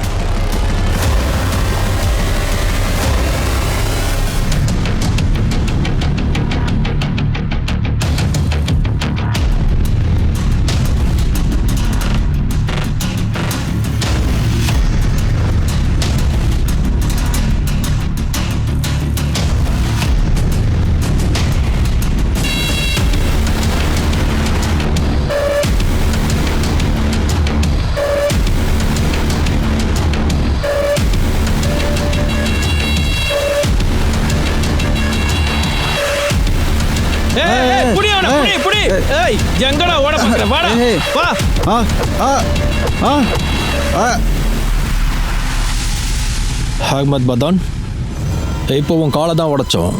எங்கடா ஓட பார்க்குற? வாடா, வா. அகமத் பத்தான், இப்போ உன் காலை தான் உடைச்சோம்.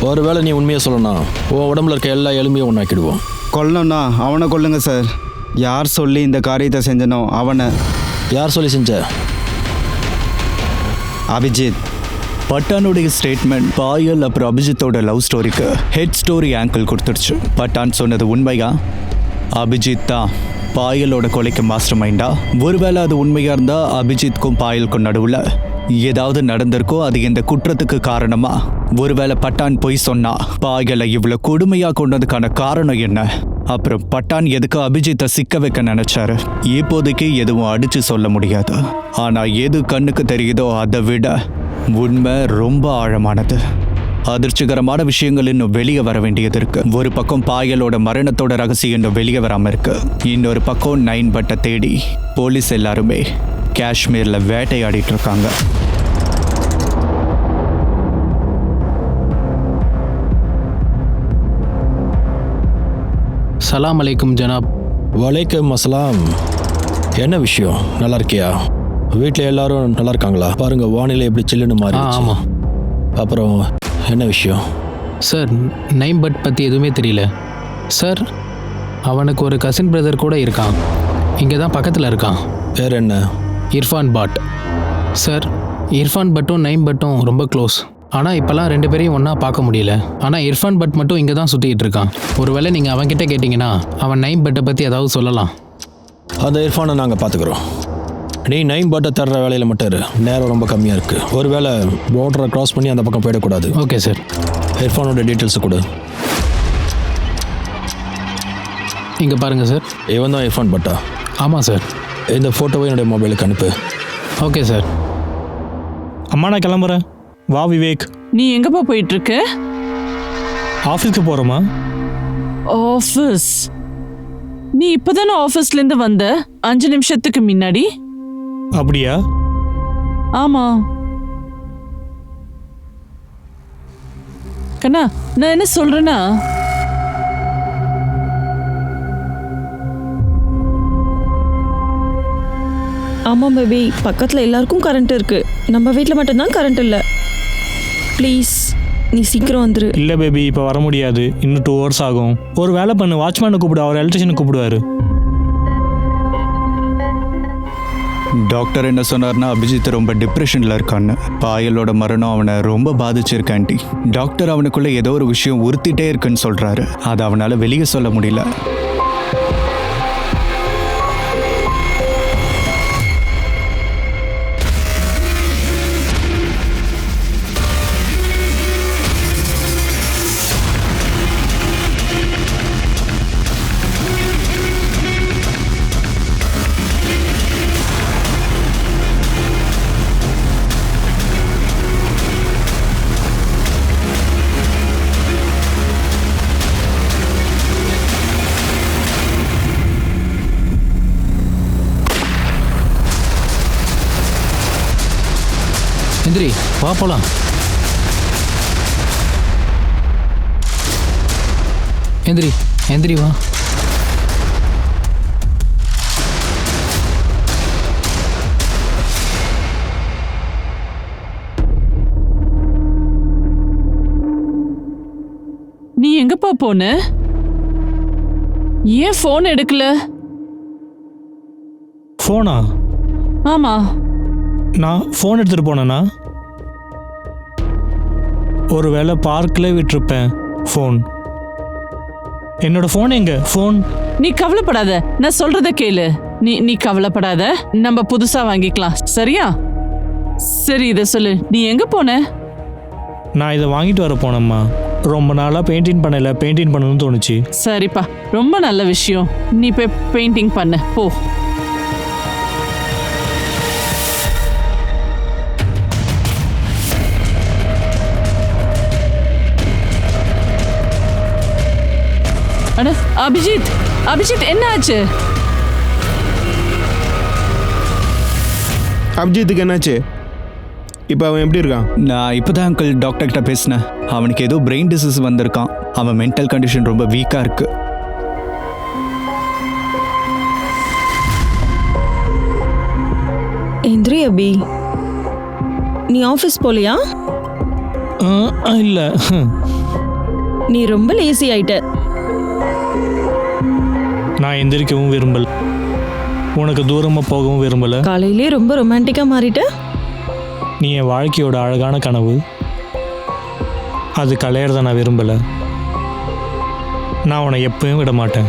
ஒருவேளை நீ உண்மையை சொல்லணும், உன் உடம்புல இருக்க எல்லா எலும்பையும் ஒன்றாக்கிடுவோம். கொல்லணும்னா அவனை கொல்லுங்க சார். யார் சொல்லி இந்த காரியத்தை செஞ்சனோ அவனை. யார் சொல்லி செஞ்ச? அபிஜித். பட்டானுடைய ஸ்டேட்மெண்ட் பாயல் அப்புறம் அபிஜித்தோட லவ் ஸ்டோரிக்கு ஹெட் ஸ்டோரி ஆங்கிள் கொடுத்துருச்சு. பட்டான் சொன்னது உண்மையா? அபிஜித் தான் பாயலோட கொலைக்கு மாஸ்டர் மைண்டா? ஒருவேளை அது உண்மையாக இருந்தால் அபிஜித்துக்கும் பாயலுக்கும் நடுவில் ஏதாவது நடந்திருக்கோ, அது இந்த குற்றத்துக்கு காரணமா? ஒருவேளை பட்டான் பொய் சொன்னா பாயலை இவ்வளோ கொடுமையாக கொண்டதுக்கான காரணம் என்ன? அப்புறம் பட்டான் எதுக்கு அபிஜித்தை சிக்க வைக்க நினைச்சாரு? இப்போதைக்கு எதுவும் அடிச்சு சொல்ல முடியாது. ஆனால் எது கண்ணுக்கு தெரியுதோ அதை விட உண்மை ரொம்ப ஆழமானது. அதிர்ச்சிகரமான விஷயங்கள் இன்னும் வெளியே வர வேண்டியது இருக்கு. ஒரு பக்கம் பாயலோட மரணத்தோட ரகசியம் இன்னும் வெளியே வராம இருக்கு. இன்னொரு பக்கம் 9 பட்டை தேடி போலீஸ் எல்லாருமே காஷ்மீர்ல வேட்டையாடிட்டு இருக்காங்க. சலாம் அலைக்கும் ஜனாப். வலைக்கம் அஸ்லாம். என்ன விஷயம்? நல்லா இருக்கியா? வீட்டில் எல்லாரும் நல்லா இருக்காங்களா? பாருங்க, வானிலை எப்படி சில்லுன்னு மாறி. ஆமாம். அப்புறம் என்ன விஷயம்? சார், நைம் பட் பற்றி எதுவுமே தெரியல சார். அவனுக்கு ஒரு கசின் பிரதர் கூட இருக்கான், இங்கே தான் பக்கத்தில் இருக்கான். பேர் என்ன? இர்ஃபான் பட். சார், இர்ஃபான் பட்டும் நைம் பட்டும் ரொம்ப க்ளோஸ். ஆனால் இப்போல்லாம் 2 பேரையும் ஒன்றா பார்க்க முடியல. ஆனால் இர்ஃபான் பட் மட்டும் இங்கே தான் சுற்றிக்கிட்டு இருக்கான். ஒருவேளை நீங்கள் அவன்கிட்ட கேட்டிங்கன்னா அவன் நைம் பட்டை பற்றி ஏதாவது சொல்லலாம். அந்த இர்ஃபானை நாங்கள் பார்த்துக்குறோம். நீ நைம் பட்டை தர்ற வேலையில் மட்டும் இரு. நேரம் ரொம்ப கம்மியாக இருக்குது. ஒருவேளை பார்டரை க்ராஸ் பண்ணி அந்த பக்கம் போயிடக்கூடாது. Okay sir. இர்ஃபானோட டீட்டெயில்ஸை கொடு. இங்கே பாருங்கள் சார். இவன் தான் இர்ஃபான் பட்டா? ஆமாம் சார். இந்த ஃபோட்டோவை என்னுடைய மொபைலுக்கு அனுப்பு. Okay sir. அம்மா நான் கிளம்புறேன். வா விவேக். நீ எங்கப்பா போயிட்டு இருக்க? ஆஃபீஸ்க்கு போகிறோமா? ஆஃபீஸ்? நீ இப்பதானே ஆஃபீஸ்லேருந்து வந்த 5 நிமிஷத்துக்கு முன்னாடி. அப்படியா? ஆமா கண்ணா, நான் என்ன சொல்றேன்னா, ஆமாம் பேபி, பக்கத்தில் எல்லாருக்கும் கரண்ட் இருக்கு, நம்ம வீட்டில் மட்டும்தான் கரண்ட் இல்லை. ப்ளீஸ் நீ சீக்கிரம் வந்துரு. இல்லை பேபி, இப்போ வர முடியாது. இன்னும் 2 hours ஆகும். ஒரு வேலை பண்ணு, வாட்ச்மேனை கூப்பிடு, அவர் எலக்ட்ரிஷியனை கூப்பிடுவார். டாக்டர் என்ன சொன்னார்னா அபிஜித் ரொம்ப டிப்ரெஷனில் இருக்கான்னு. பாயலோட மரணம் அவனை ரொம்ப பாதிச்சிருக்கு ஆண்டி. டாக்டர் அவனுக்குள்ள ஏதோ ஒரு விஷயம் உறுத்திட்டே இருக்குன்னு சொல்றாரு. அதை அவனால் வெளியே சொல்ல முடியல. எந்திரி, வா போலாம். எந்திரி எந்திரி வா. நீ எங்கப்பா போன? ஏன் ஃபோன் எடுக்கல? ஃபோனா? ஆமா, நான் ஃபோன் எடுத்துகிட்டு போனேன்னா ஒரு வேளை பார்க்கில் விட்டுருப்பேன் ஃபோன். என்னோட ஃபோன் எங்க? ஃபோன் நீ கவலைப்படாத, நான் சொல்றத கேளு. நீ கவலைப்படாத, நம்ம புதுசா வாங்கிக்கலாம், சரியா? சரி, இதை சொல்லு, நீ எங்க போன? நான் இதை வாங்கிட்டு வர போனேம்மா. ரொம்ப நாளாக பெயிண்டிங் பண்ணணும்னு தோணுச்சு. சரிப்பா, ரொம்ப நல்ல விஷயம். நீ போய் பெயிண்டிங் பண்ண போ. அட அபிஜித், அபிஜித் என்ன ஆச்சு? அபிஜித்துக்கு என்னாச்சு? இப்போ அவன் எப்படி இருக்கான்? நான் இப்போதான் அங்கிள் டாக்டர் கிட்ட பேசினேன். அவனுக்கு ஏதோ பிரெயின் டிசீஸ் வந்திருக்கான். அவன் மென்டல் கண்டிஷன் ரொம்ப வீக்காக இருக்கு. எந்திரி அபி, நீ ஆஃபீஸ் போலியா? இல்லை, நீ ரொம்ப லேசி ஆயிட்ட. நான் எந்திரிக்கவும் விரும்பல, உனக்கு தூரமாக போகவும் விரும்பலை. காலையிலே ரொம்ப ரொமான்டிக்காக மாறிட்ட. நீ என் வாழ்க்கையோட அழகான கனவு, அது கலையிறத நான் விரும்பலை. நான் உன்னை எப்பவும் விட மாட்டேன்.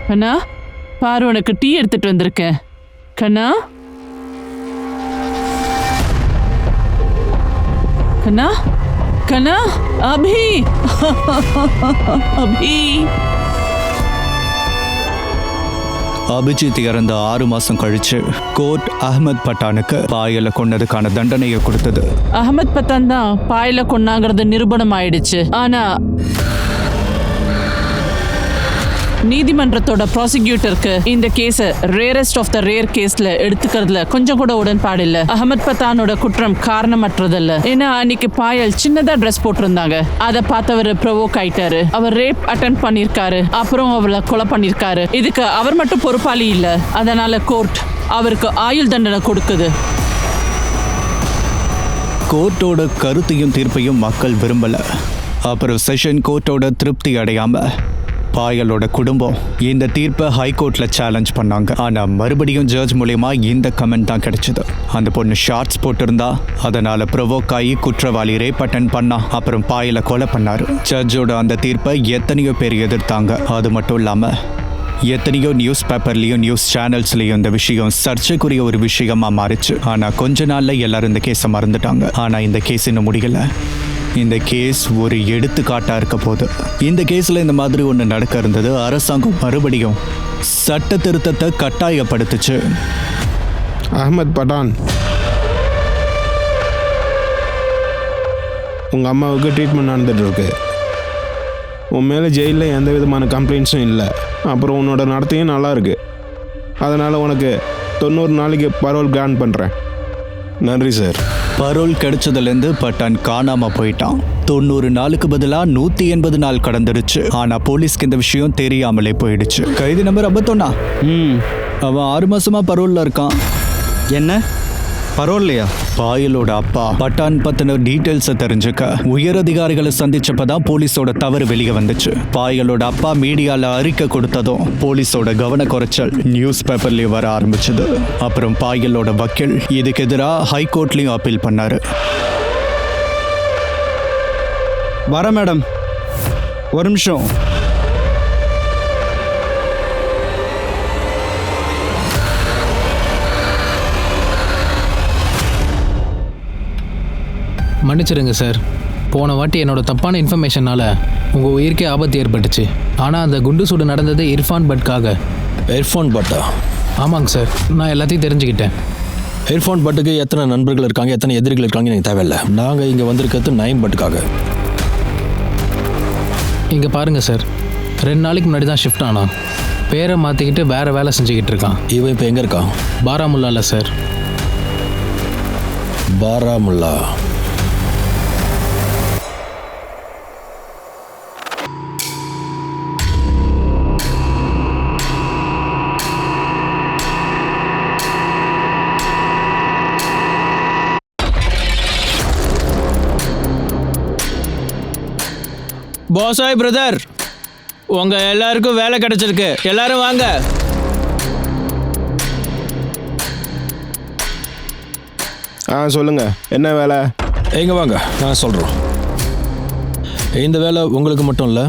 கண்ணா, பாரு, உனக்கு டீ எடுத்துட்டு வந்திருக்கேன். கண்ணா, கண்ணா, கண்ணா, அபி, அபி. அபிஜித் இறந்த 6 மாசம் கழிச்சு கோர்ட் அஹ்மத் பட்டானுக்கு பாயலை கொன்னதுக்கான தண்டனையை கொடுத்தது. அஹ்மத் பத்தான் தான் பாயில கொன்னாங்கிறது நிரூபணம் ஆயிடுச்சு. ஆனா நீதிமன்றத்தோட ப்ராசிக்யூட்டருக்கு இந்த கேஸை ரேரஸ்ட் ஆஃப் த ரேர் கேஸ்ல எடுத்துக்கிறதுல கொஞ்சம் கூட உடன்பாடு இல்ல. அஹ்மத் பத்தானோட குற்றம் காரணமற்றதல்ல. ஏன்னா அன்னைக்கு பாயல் சின்னதா ட்ரெஸ் போட்டிருந்தாங்க, அதை பார்த்தவர் ப்ரொவோக் ஆயிட்டாரு. அவர் ரேப் அட்டெண்ட் பண்ணிருக்காரு, அப்புறம் அவளை கொலை பண்ணிருக்காரு. இதுக்கு அவர் மட்டும் பொறுப்பாளி இல்ல. அதனால கோர்ட் அவருக்கு ஆயுள் தண்டனை கொடுக்குது. கோர்ட்டோட கருத்தையும் தீர்ப்பையும் மக்கள் விரும்பல. அப்புறம் செஷன் கோர்ட்டோட திருப்தி அடையாம பாயலோட குடும்பம் இந்த தீர்ப்பை ஹைகோர்ட்ல சேலஞ்ச் பண்ணாங்க. ஆனா மறுபடியும் ஜட்ஜ் மூலமா இந்த கமெண்ட் தான் கிடைச்சது. அந்த பொண்ணு ஷார்ட்ஸ் போட்டிருந்தா, அதனால ப்ரொவோக் ஆகி குற்றவாளி ரேப் அட்டெண்ட் பண்ணா, அப்புறம் பாயலை கொலை பண்ணாரு. ஜட்ஜோட அந்த தீர்ப்பை எத்தனையோ பேர் எதிர்த்தாங்க. அது மட்டும் இல்லாம எத்தனையோ நியூஸ் பேப்பர்லயும் நியூஸ் சேனல்ஸ்லயும் இந்த விஷயம் சர்ச்சைக்குரிய ஒரு விஷயமா மாறிச்சு. ஆனா கொஞ்ச நாள்ல எல்லாரும் இந்த கேஸை மறந்துட்டாங்க. ஆனா இந்த கேஸ் இன்னும் முடியல. இந்த கேஸ் ஒரு எடுத்துக்காட்டா இருக்க போகுது. இந்த கேஸ்ல இந்த மாதிரி ஒன்று நடக்க இருந்தது. அரசாங்கம் மறுபடியும் சட்ட திருத்தத்தை கட்டாயப்படுத்துச்சு. அகமத் பட்டான், உங்கள் அம்மாவுக்கு ட்ரீட்மெண்ட் நடந்துட்டு இருக்கு. உன் மேலே ஜெயிலில் எந்த விதமான கம்ப்ளைண்ட்ஸும் இல்லை. அப்புறம் உன்னோட நடத்தையும் நல்லா இருக்கு. அதனால் உனக்கு 90 நாளைக்கு பரோல் கிராண்ட் பண்ணுறேன். நன்றி சார். பரோல் கிடைச்சதுலேருந்து பட்டான் காணாம போயிட்டான். 90 நாளுக்கு பதிலாக 180 நாள் கடந்துருச்சு. ஆனா போலீஸ்க்கு இந்த விஷயம் தெரியாமலே போயிடுச்சு. கைதி நம்பர் 51. அவன் 6 மாசமா பரோல்ல இருக்கான். என்ன பரவாயில்லையா? பாயலோட அப்பா பட்டான் பத்தின டீட்டெயில்ஸை தெரிஞ்சுக்க உயரதிகாரிகளை சந்திச்சப்பதான் போலீஸோட தவறு வெளியே வந்துச்சு. பாயலோட அப்பா மீடியால அறிக்கை கொடுத்ததும் போலீஸோட கவன குறைச்சல் நியூஸ் பேப்பர்லயும் வர ஆரம்பிச்சது. அப்புறம் பாயலோட வக்கீல் இதுக்கு எதிராக ஹைகோர்ட்லயும் அப்பீல் பண்ணாரு. வர மேடம், ஒரு நிமிஷம். மன்னிச்சிடுங்க சார். போன வாட்டி என்னோட தப்பான இன்ஃபர்மேஷனால் உங்கள் உயிருக்கே ஆபத்து ஏற்பட்டுச்சு. ஆனால் அந்த குண்டு சூடு நடந்தது இர்ஃபான் பட்காக. இர்ஃபான் பட்டா? ஆமாங்க சார், நான் எல்லாத்தையும் தெரிஞ்சுக்கிட்டேன். இர்ஃபான் பட்டுக்கு எத்தனை நண்பர்கள் இருக்காங்க, எத்தனை எதிரிகள் இருக்காங்க எனக்கு தேவையில்லை. நாங்கள் இங்கே வந்திருக்கிறது நயீம் பட்டுக்காக. இங்கே பாருங்கள் சார், 2 நாளைக்கு முன்னாடி தான் ஷிஃப்ட் ஆனான். பேரை மாற்றிக்கிட்டு வேறு வேலை செஞ்சுக்கிட்டு இருக்கான். இவன் இப்போ எங்கே இருக்கான்? பாராமுல்லால சார். பாராமுல்லா? போசாய் பிரதர், உங்க எல்லாருக்கும் வேலை கிடைச்சிருக்கு. எல்லாரும் வாங்க. சொல்லுங்க, என்ன வேலை? எங்கே வாங்க, நான் சொல்கிறோம். இந்த வேலை உங்களுக்கு மட்டும் இல்லை,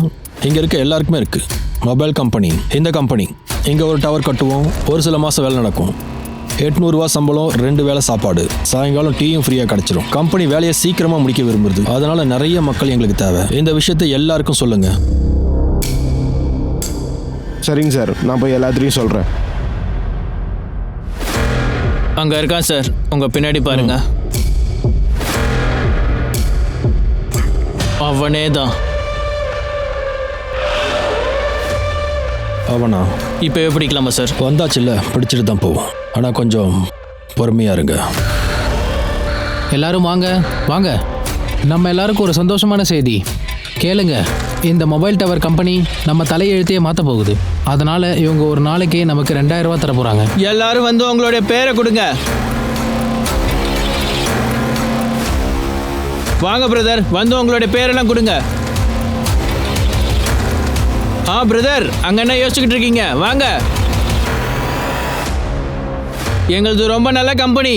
இங்கே இருக்க எல்லாருக்குமே இருக்குது. மொபைல் கம்பெனி, இந்த கம்பெனி இங்கே ஒரு டவர் கட்டுவோம். ஒரு சில மாதம் வேலை நடக்கும். 800 ரூபா சம்பளம், 2 வேளை சாப்பாடு, சாயங்காலம் டீயும் ஃப்ரீயாக கிடச்சிரும். கம்பெனி வேலையை சீக்கிரமாக முடிக்க விரும்புறது. அதனால நிறைய மக்கள் எங்களுக்கு தேவை. இந்த விஷயத்தை எல்லாருக்கும் சொல்லுங்க. சரிங்க சார், நான் போய் எல்லாத்தையும் சொல்கிறேன். அங்க இருக்கான் சார், உங்க பின்னாடி பாருங்க. அவனே தான். அவனா? இப்போ பிடிக்கலாமா சார்? வந்தாச்சுல்ல, பிடிச்சிட்டு தான் போவோம். ஆனால் கொஞ்சம் பொறுமையாக இருங்க. எல்லாரும் வாங்க வாங்க. நம்ம எல்லாருக்கும் ஒரு சந்தோஷமான செய்தி கேளுங்க. இந்த மொபைல் டவர் கம்பெனி நம்ம தலையெழுத்தையே மாற்ற போகுது. அதனால இவங்க ஒரு நாளைக்கு நமக்கு 2000 ரூபா தர போகிறாங்க. எல்லாரும் வந்து உங்களுடைய பேரை கொடுங்க. வாங்க பிரதர், வந்து உங்களுடைய பேரெல்லாம் கொடுங்க. பிரதர், அங்க என்ன யோசிச்சுக்கிட்டு இருக்கீங்க? வாங்க. எங்களது ரொம்ப நல்ல கம்பெனி.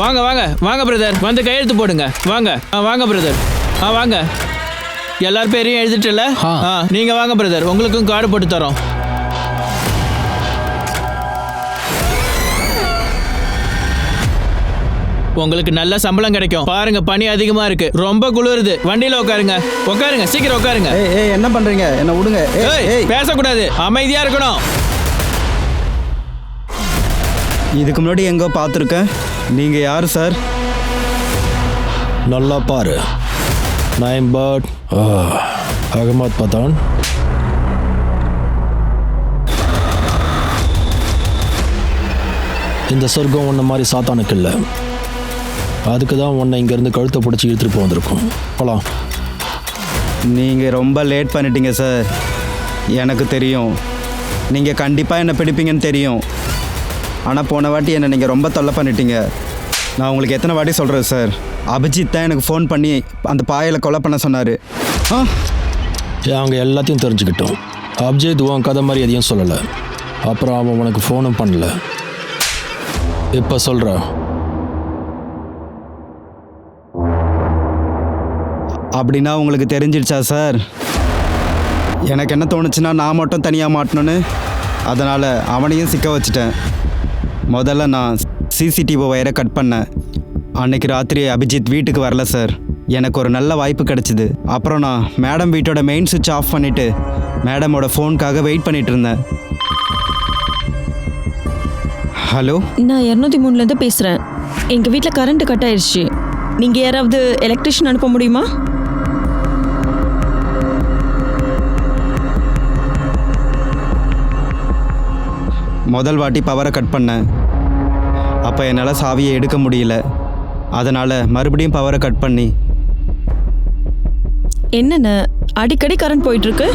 வாங்க வாங்க வாங்க பிரதர், வந்து கையெழுத்து போடுங்க. வாங்க. வாங்க பிரதர். வாங்க. எல்லார் பேரையும் எழுதிட்டுல? நீங்க வாங்க பிரதர், உங்களுக்கும் கார்டு போட்டு தரோம். உங்களுக்கு நல்ல சம்பளம் கிடைக்கும். பாருங்க, பனி அதிகமா இருக்கு, ரொம்ப குளிருது. வண்டியில உட்காருங்க. உட்காருங்க, சீக்கிரம் உட்காருங்க. என்ன பண்றீங்க? என்ன விடுங்க. பேசக்கூடாது, அமைதியா இருக்கணும். இதுக்கு முன்னாடி எங்கோ பார்த்துருக்கேன். நீங்க யாரு சார்? நல்லா பாரு. நயீம் பட், அகமத் பத்தான். இந்த சொர்க்கம் உன்ன மாதிரி சாத்தானுக்கு இல்லை. அதுக்கு தான் உன்னை இங்கேருந்து கழுத்தை பிடிச்சி இழுத்துட்டு போந்திருக்கோம். போகலாம். நீங்கள் ரொம்ப லேட் பண்ணிட்டீங்க சார். எனக்கு தெரியும் நீங்கள் கண்டிப்பாக என்னை பிடிப்பீங்கன்னு தெரியும். ஆனால் போன வாட்டி என்னை நீங்கள் ரொம்ப தொல்லை பண்ணிட்டீங்க. நான் உங்களுக்கு எத்தனை வாட்டி சொல்கிறேன் சார். அபிஜித் தான் எனக்கு ஃபோன் பண்ணி அந்த பாயலை கொலை பண்ண சொன்னார். அவங்க எல்லாத்தையும் தெரிஞ்சுக்கிட்டோம். அபிஜித் உன் கதை மாதிரி எதையும் சொல்லலை. அப்புறம் அவன் உனக்கு ஃபோனும் பண்ணல. இப்போ சொல்கிற. அப்படின்னா உங்களுக்கு தெரிஞ்சிடுச்சா சார்? எனக்கு என்ன தோணுச்சுன்னா நான் மட்டும் தனியாக மாட்டணுன்னு. அதனால் அவனையும் சிக்க வச்சுட்டேன். முதல்ல நான் சிசிடிவி ஒயரை கட் பண்ணேன். அன்னைக்கு ராத்திரி அபிஜித் வீட்டுக்கு வரல சார். எனக்கு ஒரு நல்ல வாய்ப்பு கிடைச்சிது. அப்புறம் நான் மேடம் வீட்டோட மெயின் சுவிட்ச் ஆஃப் பண்ணிவிட்டு மேடமோட ஃபோனுக்காக வெயிட் பண்ணிட்டு இருந்தேன். ஹலோ, நான் 203லேருந்து பேசுகிறேன். எங்கள் வீட்டில் கரண்ட் கட் ஆயிடுச்சு. நீங்கள் யாராவது எலக்ட்ரிஷியன் அனுப்ப முடியுமா? முதல் வாட்டி பவரை கட் பண்ணேன். அப்போ என்னால் சாவியை எடுக்க முடியல. அதனால் மறுபடியும் பவரை கட் பண்ணி. என்னென்ன அடிக்கடி கரண்ட் போயிட்டுருக்கு?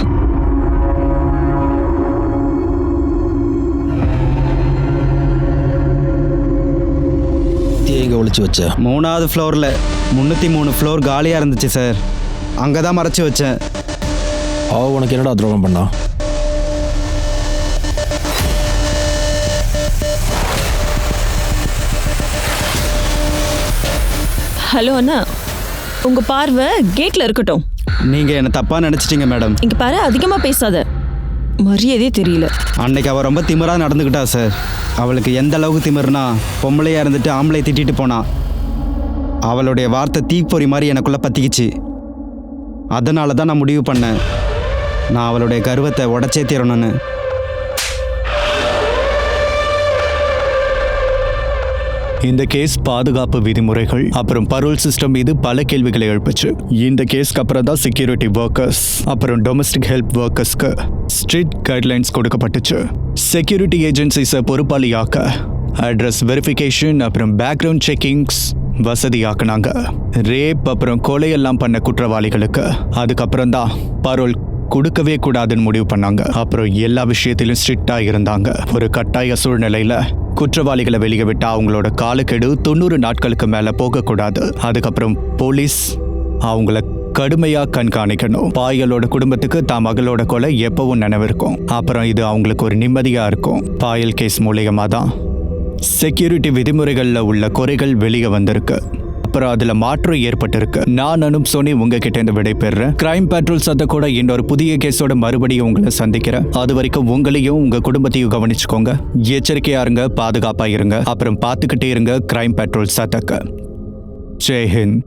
எங்கே ஒளிச்சு வச்ச? 3வது ஃப்ளோரில் 303 ஃப்ளோர் காலியாக இருந்துச்சு சார். அங்கே தான் மறைச்சி வச்சேன். அவ உனக்கு என்னடா துரோகம் பண்ணா? ஹலோ அண்ணா, உங்கள் பார்வை கேட்டில் இருக்கட்டும். நீங்கள் என்னை தப்பாக நினச்சிட்டீங்க மேடம். இங்கே பாரு, அதிகமாக பேசாத. மரியாதையே தெரியல. அன்னைக்கு அவள் ரொம்ப திமிராக நடந்துக்கிட்டா சார். அவளுக்கு எந்த அளவுக்கு திமிர்னா, பொம்பளையாக இருந்துட்டு ஆம்பளை திட்டிட்டு போனா. அவளுடைய வார்த்தை தீப்பொறி மாதிரி எனக்குள்ளே பற்றிக்கிச்சு. அதனால தான் நான் முடிவு பண்ணேன், நான் அவளுடைய கர்வத்தை உடச்சே தீரணும்னு. இந்த கேஸ் பாதுகாப்பு விதிமுறைகள் அப்புறம் பரோல் சிஸ்டம் மீது பல கேள்விகளை எழுப்புச்சு. இந்த கேஸ்க்கு அப்புறம் தான் செக்யூரிட்டி ஒர்க்கர்ஸ் அப்புறம் டொமஸ்டிக் ஹெல்ப் ஒர்க்கர்ஸ்க்கு ஸ்ட்ரிக்ட் கைட்லைன்ஸ் கொடுக்கப்பட்டுச்சு. செக்யூரிட்டி ஏஜென்சிஸை பொறுப்பாளியாக்க அட்ரஸ் வெரிஃபிகேஷன் அப்புறம் பேக்ரவுண்ட் செக்கிங்ஸ் வசதியாக்குனாங்க. ரேப் அப்புறம் கொலையெல்லாம் பண்ண குற்றவாளிகளுக்கு அதுக்கப்புறம் தான் பரோல் கொடுக்கவே கூடாதுன்னு முடிவு பண்ணாங்க. அப்புறம் எல்லா விஷயத்திலும் ஸ்ட்ரிக்டா இருந்தாங்க. ஒரு கட்டாய சூழ்நிலையில குற்றவாளிகளை வெளியே விட்டா அவங்களோட காலக்கெடு 90 நாட்களுக்கு மேல போகக்கூடாது. அதுக்கப்புறம் போலீஸ் அவங்கள கடுமையா கண்காணிக்கணும். பாயலோட குடும்பத்துக்கு தான் மகளோட கொலை எப்பவும் நினைவிருக்கும். அப்புறம் இது அவங்களுக்கு ஒரு நிம்மதியா இருக்கும். பாயல் கேஸ் மூலியமா தான் செக்யூரிட்டி விதிமுறைகள்ல உள்ள குறைகள் வெளியே வந்திருக்கு. அப்புறம் அதுல மாற்றம் ஏற்பட்டிருக்கு. நான் அனுப் சோனி உங்ககிட்ட இருந்து விடை பெறுறேன். கிரைம் பேட்ரோல் சத்த கூட இன்னொரு புதிய கேஸோட மறுபடியும் உங்களை சந்திக்கிறேன். அது வரைக்கும் உங்களையும் உங்க குடும்பத்தையும் கவனிச்சுக்கோங்க. எச்சரிக்கையா இருங்க, பாதுகாப்பா இருங்க, அப்புறம் பார்த்துக்கிட்டே இருங்க கிரைம் பேட்ரோல் சத்தக்க. ஜெய் ஹிந்த்.